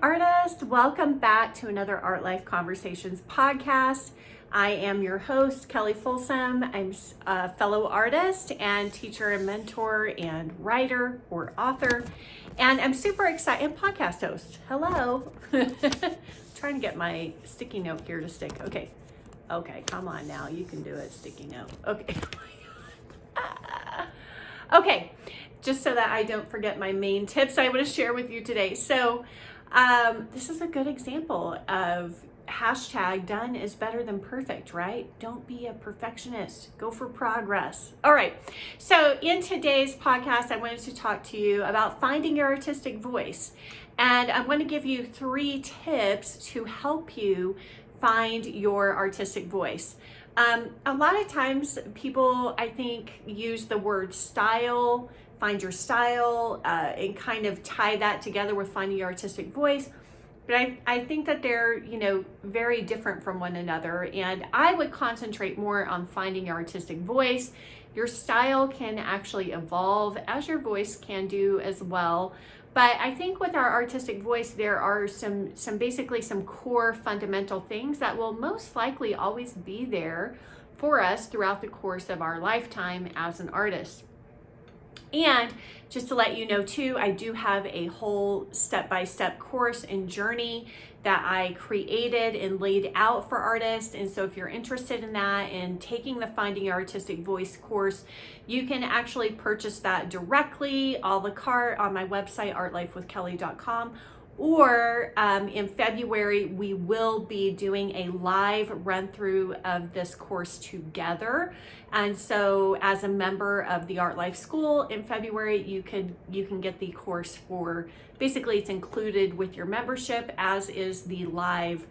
morning, artists. Welcome back to another Art Life Conversations podcast. I am your host, Kelli Folsom. I'm a fellow artist and teacher and mentor and writer or author. And I'm super excited, and podcast host. Hello. Trying to get my sticky note here to stick. Okay, come on now. You can do it, sticky note. Okay. Okay, just so that I don't forget my main tips I want to share with you today. So this is a good example of hashtag done is better than perfect, right? Don't be a perfectionist. Go for progress. All right. So in today's podcast, I wanted to talk to you about finding your artistic voice. And I'm going to give you 3 tips to help you find your artistic voice. A lot of times people, I think, use the word style, find your style, and kind of tie that together with finding your artistic voice. But I think that they're, very different from one another. And I would concentrate more on finding your artistic voice. Your style can actually evolve as your voice can do as well. But I think with our artistic voice, there are some core fundamental things that will most likely always be there for us throughout the course of our lifetime as an artist. And just to let you know too, I do have a whole step-by-step course and journey that I created and laid out for artists. And so if you're interested in that and taking the Finding Your Artistic Voice course, you can actually purchase that directly a la carte on my website, artlifewithkelli.com. Or in February, we will be doing a live run through of this course together. And so as a member of the Art Life School in February, you can get the course for, basically it's included with your membership, as is the live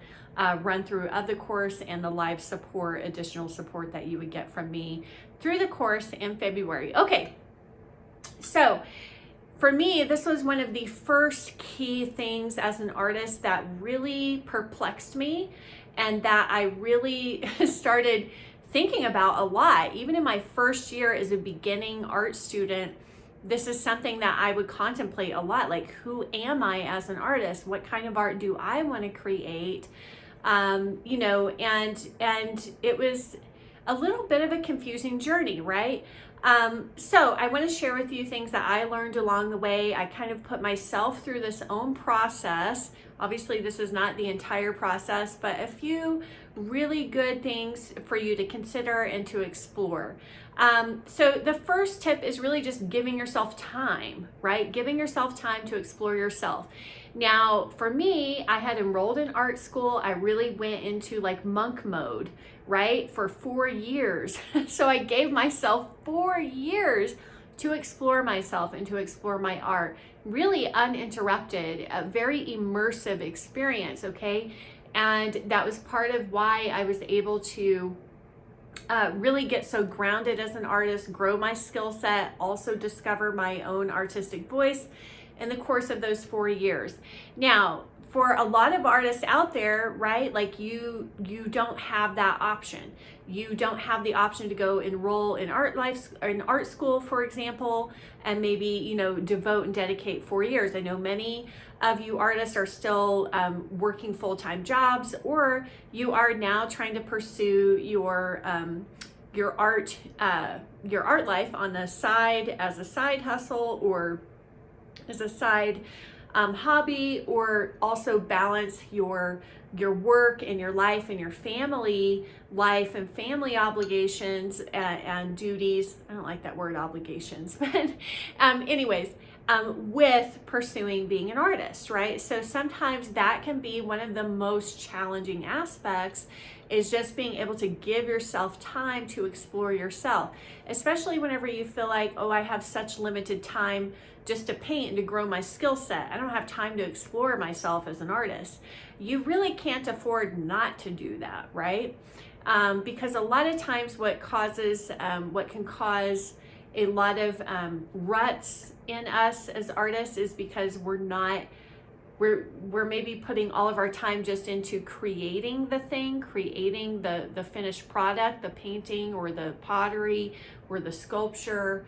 run through of the course and the live support, additional support that you would get from me through the course in February. Okay, so for me, this was one of the first key things as an artist that really perplexed me and that I really started thinking about a lot. Even in my first year as a beginning art student, this is something that I would contemplate a lot. Like, who am I as an artist? What kind of art do I want to create? And it was a little bit of a confusing journey, right? So I want to share with you things that I learned along the way. I kind of put myself through this own process. Obviously, this is not the entire process, but a few really good things for you to consider and to explore. So the first tip is really just giving yourself time, right? Giving yourself time to explore yourself. Now, for me, I had enrolled in art school. I really went into like monk mode, right? For 4 years. So I gave myself 4 years to explore myself and to explore my art, really uninterrupted, a very immersive experience, okay? And that was part of why I was able to really get so grounded as an artist, grow my skill set, also discover my own artistic voice in the course of those 4 years. Now, for a lot of artists out there, right, like you don't have that option. You don't have the option to go enroll in art school, for example, and maybe, devote and dedicate 4 years. I know many of you artists are still working full-time jobs, or you are now trying to pursue your art life on the side as a side hustle or as a side hobby, or also balance your work and your life and your family life and family obligations and duties. I don't like that word obligations, but with pursuing being an artist, right? So sometimes that can be one of the most challenging aspects, is just being able to give yourself time to explore yourself, especially whenever you feel like, oh, I have such limited time just to paint and to grow my skill set. I don't have time to explore myself as an artist. You really can't afford not to do that, right? Because a lot of times what can cause a lot of ruts in us as artists is because we're maybe putting all of our time just into creating the thing, creating the finished product, the painting or the pottery or the sculpture,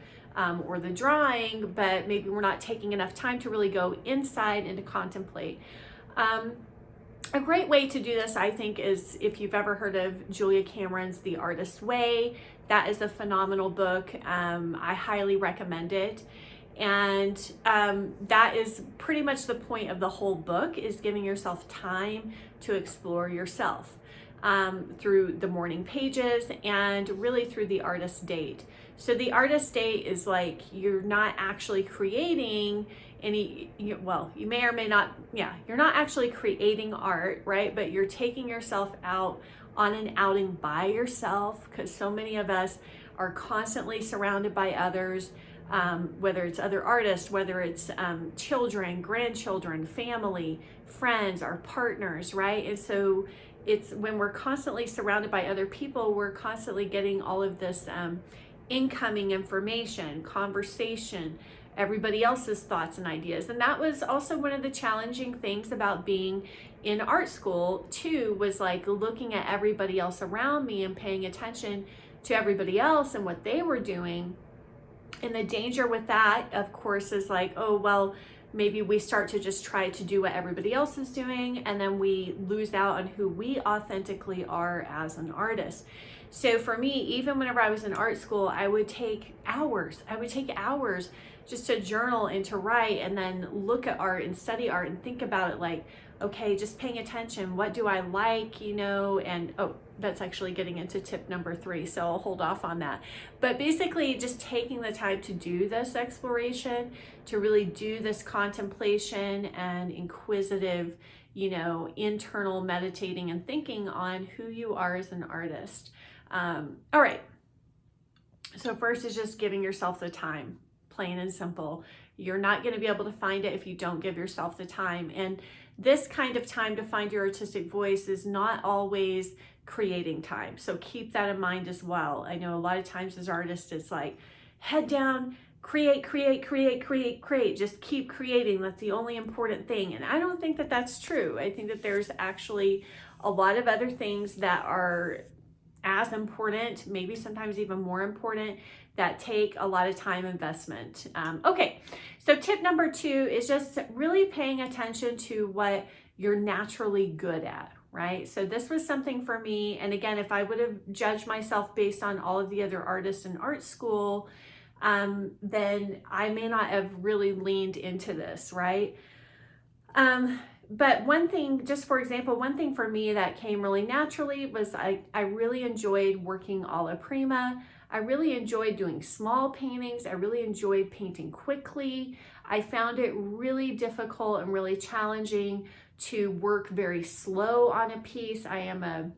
or the drawing, but maybe we're not taking enough time to really go inside and to contemplate. A great way to do this, I think, is if you've ever heard of Julia Cameron's The Artist Way. That is a phenomenal book. I highly recommend it. And that is pretty much the point of the whole book, is giving yourself time to explore yourself through the morning pages and really through the artist date. So the artist date is like, you're not actually creating any, well, you may or may not, you're not actually creating art, right? But you're taking yourself out on an outing by yourself, because so many of us are constantly surrounded by others, whether it's other artists, whether it's children, grandchildren, family, friends, our partners, right? And so it's when we're constantly surrounded by other people, we're constantly getting all of this incoming information, conversation, everybody else's thoughts and ideas. And that was also one of the challenging things about being in art school too, was like looking at everybody else around me and paying attention to everybody else and what they were doing. And the danger with that, of course, is like, oh, well, maybe we start to just try to do what everybody else is doing, and then we lose out on who we authentically are as an artist. So for me, even whenever I was in art school, I would take hours just to journal and to write, and then look at art and study art and think about it like, okay, just paying attention, what do I like, and that's actually getting into tip number 3, so I'll hold off on that. But basically just taking the time to do this exploration, to really do this contemplation and inquisitive, internal meditating and thinking on who you are as an artist. All right, so first is just giving yourself the time, plain and simple. You're not going to be able to find it if you don't give yourself the time. And this kind of time to find your artistic voice is not always creating time. So keep that in mind as well. I know a lot of times as artists, it's like head down, create, just keep creating. That's the only important thing. And I don't think that that's true. I think that there's actually a lot of other things that are as important, maybe sometimes even more important, that take a lot of time investment. Okay, so tip number 2 is just really paying attention to what you're naturally good at, right? So this was something for me, and again, if I would have judged myself based on all of the other artists in art school, then I may not have really leaned into this, right? But one thing, just for example, one thing for me that came really naturally was I really enjoyed working alla prima. I really enjoyed doing small paintings. I really enjoyed painting quickly. I found it really difficult and really challenging to work very slow on a piece. And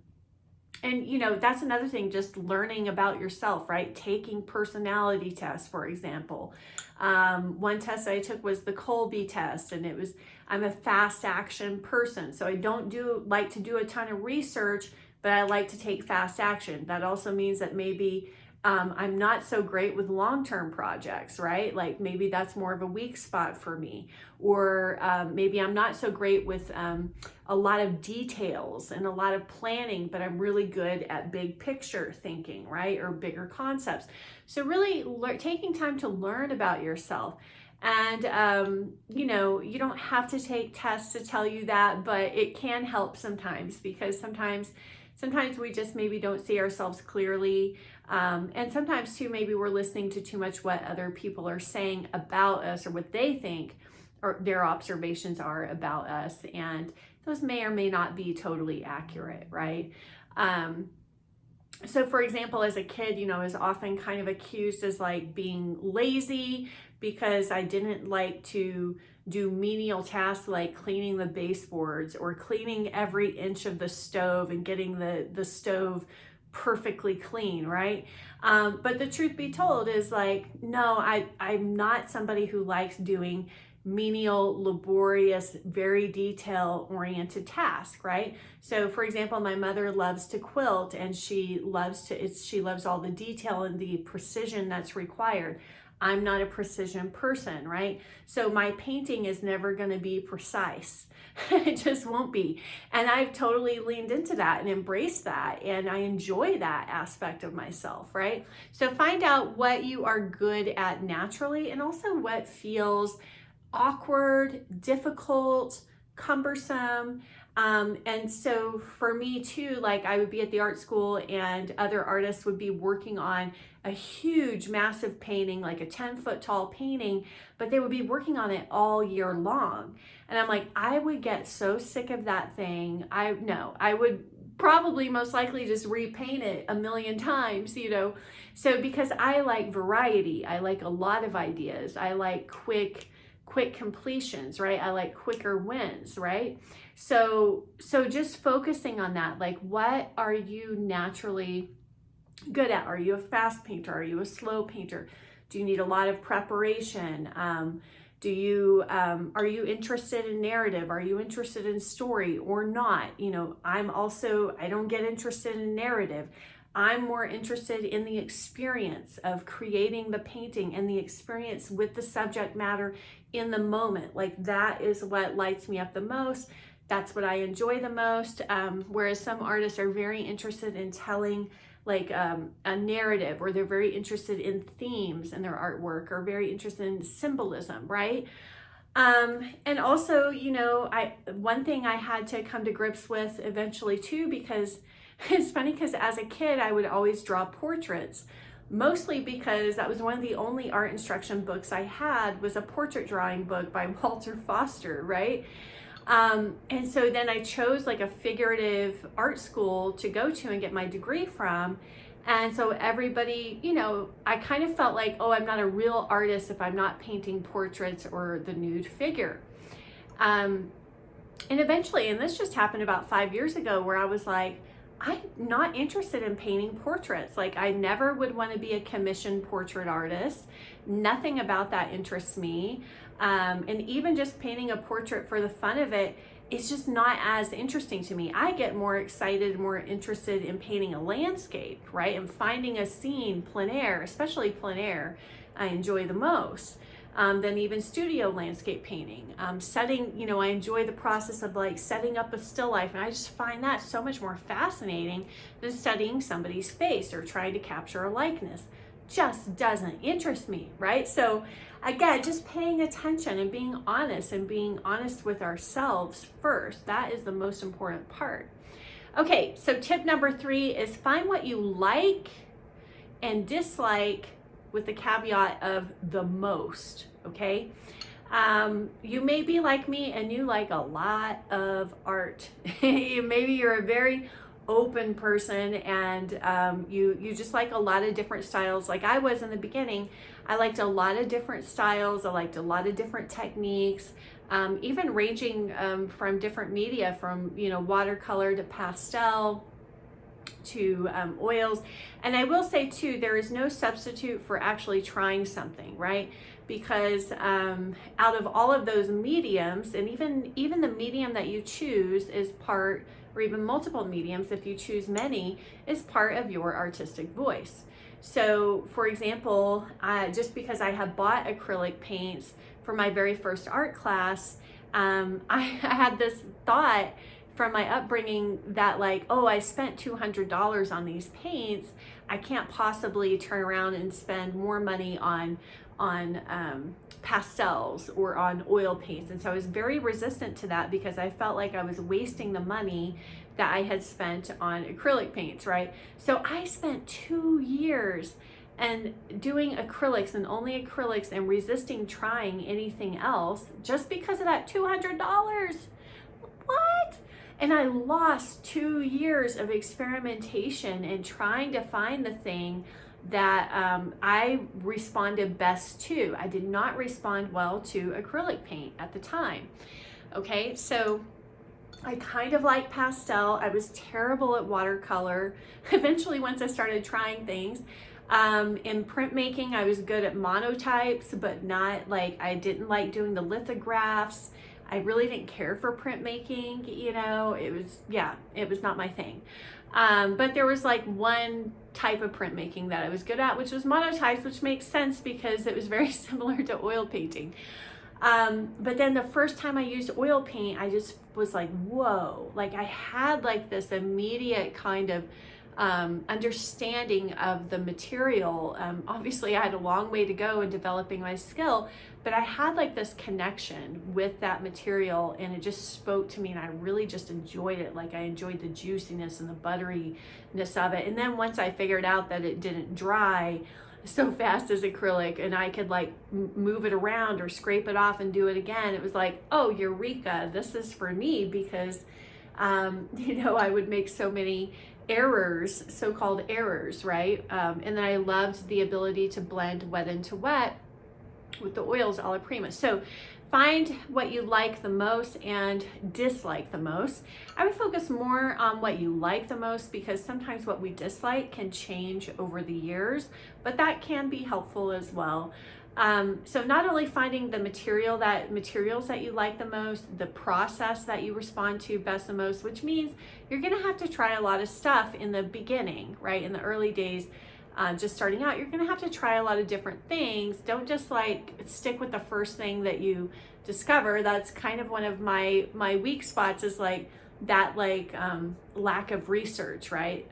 that's another thing, just learning about yourself, right? Taking personality tests, for example. One test I took was the Kolbe test, and I'm a fast action person. So I don't like to do a ton of research, but I like to take fast action. That also means that maybe I'm not so great with long-term projects, right? Like maybe that's more of a weak spot for me. Or maybe I'm not so great with a lot of details and a lot of planning, but I'm really good at big picture thinking, right? Or bigger concepts. So really taking time to learn about yourself. And, you don't have to take tests to tell you that, but it can help sometimes, because sometimes we just maybe don't see ourselves clearly. And sometimes too, maybe we're listening to too much what other people are saying about us, or what they think or their observations are about us. And those may or may not be totally accurate, right? So for example, as a kid, I was often kind of accused as like being lazy, because I didn't like to do menial tasks like cleaning the baseboards or cleaning every inch of the stove and getting the stove perfectly clean, right? But the truth be told is like, no, I'm not somebody who likes doing menial, laborious, very detail-oriented tasks, right? So for example, my mother loves to quilt, and she loves all the detail and the precision that's required. I'm not a precision person, right? So my painting is never going to be precise. It just won't be. And I've totally leaned into that and embraced that. And I enjoy that aspect of myself, right? So find out what you are good at naturally, and also what feels awkward, difficult, cumbersome. And so for me too, like I would be at the art school and other artists would be working on a huge, massive painting, like a 10-foot tall painting, but they would be working on it all year long. And I'm like, I would get so sick of that thing. I would probably most likely just repaint it a million times, you know. So because I like variety, I like a lot of ideas. I like quick completions, right? I like quicker wins, right? So just focusing on that, like what are you naturally good at? Are you a fast painter? Are you a slow painter? Do you need a lot of preparation? Are you interested in narrative? Are you interested in story or not? You know, I don't get interested in narrative. I'm more interested in the experience of creating the painting and the experience with the subject matter in the moment. Like that is what lights me up the most. That's what I enjoy the most. Whereas some artists are very interested in telling like a narrative, or they're very interested in themes in their artwork, or very interested in symbolism, right? And also, you know, one thing I had to come to grips with eventually too, because it's funny because as a kid, I would always draw portraits, mostly because that was one of the only art instruction books I had was a portrait drawing book by Walter Foster, right? And so then I chose like a figurative art school to go to and get my degree from. And so everybody, you know, I kind of felt like, oh, I'm not a real artist if I'm not painting portraits or the nude figure. And eventually, and this just happened about 5 years ago, where I was like, I'm not interested in painting portraits. Like I never would want to be a commissioned portrait artist. Nothing about that interests me. And even just painting a portrait for the fun of it, it's just not as interesting to me. I get more excited, more interested in painting a landscape, right? And finding a scene, plein air, especially plein air, I enjoy the most. Than even studio landscape painting. I enjoy the process of like setting up a still life, and I just find that so much more fascinating than studying somebody's face or trying to capture a likeness. Just doesn't interest me, right? So again, just paying attention and being honest with ourselves first. That is the most important part. Okay, so tip number 3 is find what you like and dislike with the caveat of the most, okay? You may be like me and you like a lot of art. Maybe you're a very open person and you just like a lot of different styles. Like I was in the beginning, I liked a lot of different styles. I liked a lot of different techniques, even ranging from different media, from, you know, watercolor to pastel to oils. And I will say too, there is no substitute for actually trying something, right? Because out of all of those mediums, and even the medium that you choose is part, or even multiple mediums if you choose many, is part of your artistic voice. So for example, just because I have bought acrylic paints for my very first art class, I had this thought from my upbringing that like, oh, I spent $200 on these paints, I can't possibly turn around and spend more money on pastels or on oil paints. And so I was very resistant to that because I felt like I was wasting the money that I had spent on acrylic paints, right? So I spent 2 years and doing acrylics and only acrylics and resisting trying anything else just because of that $200. What? And I lost 2 years of experimentation and trying to find the thing that I responded best to. I did not respond well to acrylic paint at the time. Okay, so I kind of like pastel. I was terrible at watercolor. Eventually, once I started trying things, in printmaking, I was good at monotypes, but not like, I didn't like doing the lithographs. I really didn't care for printmaking, you know, it was not my thing. But there was like one type of printmaking that I was good at, which was monotypes, which makes sense because it was very similar to oil painting. But then the first time I used oil paint, I just was like, whoa, like I had like this immediate kind of understanding of the material. Obviously, I had a long way to go in developing my skill, but I had like this connection with that material, and it just spoke to me, and I really just enjoyed it. Like, I enjoyed the juiciness and the butteriness of it. And then once I figured out that it didn't dry so fast as acrylic, and I could like move it around or scrape it off and do it again, it was like, oh, eureka, this is for me, because I would make so many errors, so-called errors, right? And then I loved the ability to blend wet into wet with the oils a la prima. So find what you like the most and dislike the most. I would focus more on what you like the most, because sometimes what we dislike can change over the years, but that can be helpful as well. So not only finding the materials that you like the most, the process that you respond to best the most, which means you're gonna have to try a lot of stuff in the beginning, right? In the early days, just starting out, you're gonna have to try a lot of different things. Don't just like stick with the first thing that you discover. That's kind of one of my weak spots, is like that lack of research, right?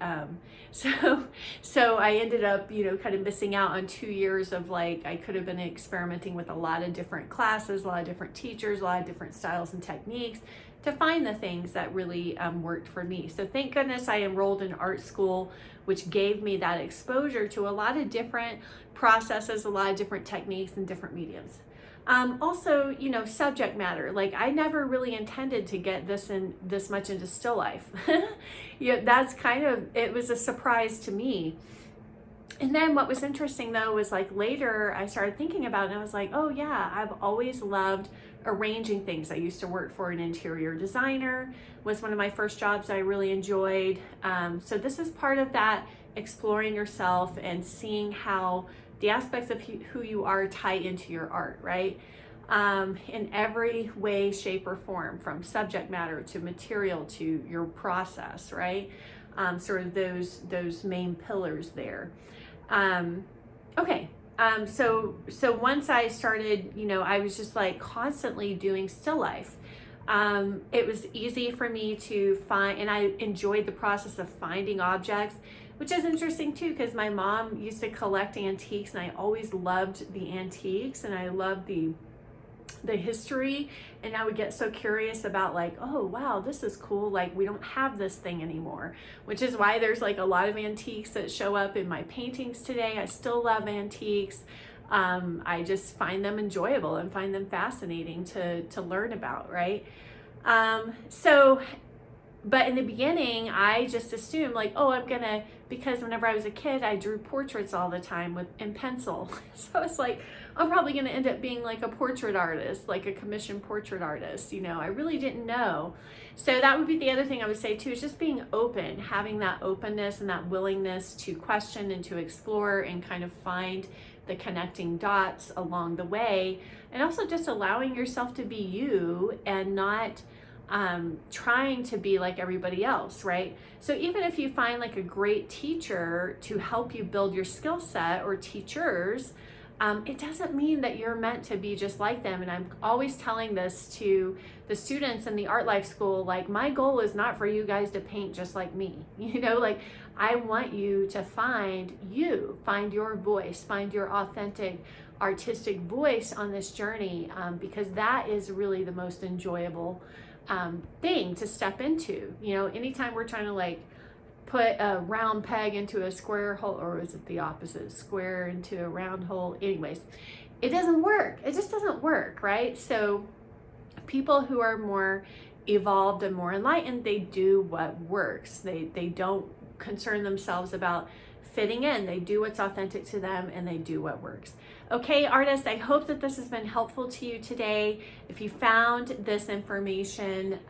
So I ended up, kind of missing out on 2 years of like, I could have been experimenting with a lot of different classes, a lot of different teachers, a lot of different styles and techniques to find the things that really worked for me. So thank goodness I enrolled in art school, which gave me that exposure to a lot of different processes, a lot of different techniques and different mediums. Also, subject matter. Like, I never really intended to get this much into still life. That's it was a surprise to me. And then what was interesting though was like later I started thinking about it, and I was like, oh yeah, I've always loved arranging things. I used to work for an interior designer, was one of my first jobs I really enjoyed. So this is part of that exploring yourself and seeing how the aspects of who you are tie into your art, right? In every way, shape, or form, from subject matter to material to your process, right? Sort of those main pillars there. So once I started, I was just like constantly doing still life. It was easy for me to find, and I enjoyed the process of finding objects, which is interesting too, because my mom used to collect antiques, and I always loved the antiques, and I loved the history, and I would get so curious about like, oh wow, this is cool, like we don't have this thing anymore, which is why there's like a lot of antiques that show up in my paintings today. I still love antiques. I just find them enjoyable and find them fascinating to learn about, right? But in the beginning, I just assumed like, oh, because whenever I was a kid, I drew portraits all the time in pencil. So it's like, I'm probably gonna end up being like a portrait artist, like a commissioned portrait artist. I really didn't know. So that would be the other thing I would say too, is just being open, having that openness and that willingness to question and to explore and kind of find the connecting dots along the way. And also just allowing yourself to be you and not trying to be like everybody else, right? So even if you find like a great teacher to help you build your skill set, or teachers, it doesn't mean that you're meant to be just like them. And I'm always telling this to the students in the Art Life School, like, my goal is not for you guys to paint just like me. Like, I want you to find your voice, find your authentic artistic voice on this journey, because that is really the most enjoyable thing to step into. Anytime we're trying to like put a round peg into a square hole, or is it the opposite, square into a round hole? Anyways, it doesn't work. It just doesn't work, right? So people who are more evolved and more enlightened, they do what works. They don't concern themselves about fitting in. They do what's authentic to them, and they do what works. Okay, artists, I hope that this has been helpful to you today. If you found this information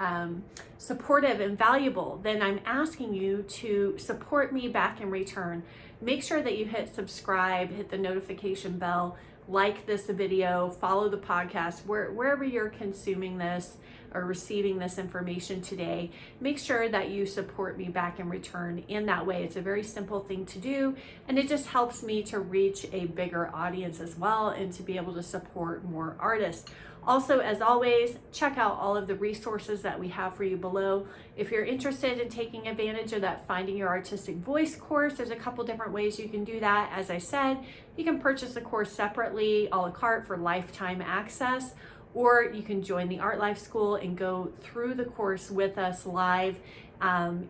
supportive and valuable, then I'm asking you to support me back in return. Make sure that you hit subscribe, hit the notification bell, like this video, follow the podcast, wherever you're consuming this or receiving this information today. Make sure that you support me back in return in that way. It's a very simple thing to do, and it just helps me to reach a bigger audience as well, and to be able to support more artists. Also, as always, check out all of the resources that we have for you below. If you're interested in taking advantage of that Finding Your Artistic Voice course, there's a couple different ways you can do that. As I said, you can purchase the course separately, a la carte for lifetime access, or you can join the Art Life School and go through the course with us live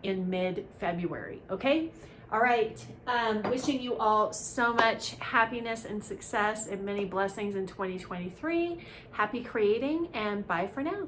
in mid-February, okay? All right, wishing you all so much happiness and success and many blessings in 2023. Happy creating, and bye for now.